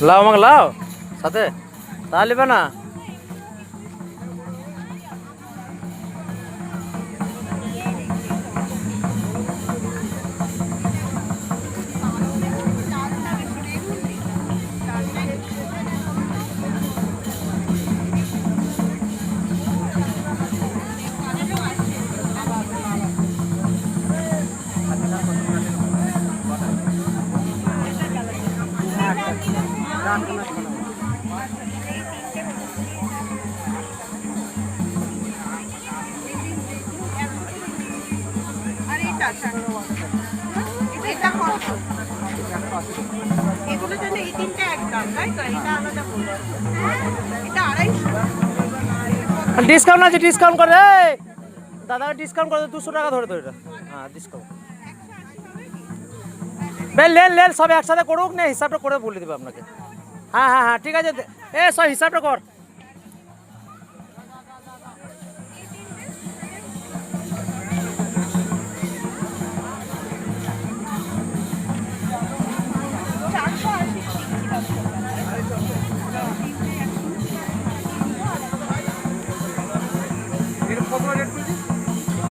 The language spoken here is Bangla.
লাও আমাকে লাও সাথে তা নিবে না। ডিসকাউন্ট আছে, ডিসকাউন্ট করে দাদা, ডিসকাউন্ট করে 200 টাকা ধরে তো এটা। হ্যাঁ ডিসকাউন্ট বেল লেন লেন সব একসাথে করুক না, হিসাবটা করে বলে দেবে আপনাকে। হ্যাঁ হ্যাঁ হ্যাঁ ঠিক আছে, এ সব হিসাবটা কর।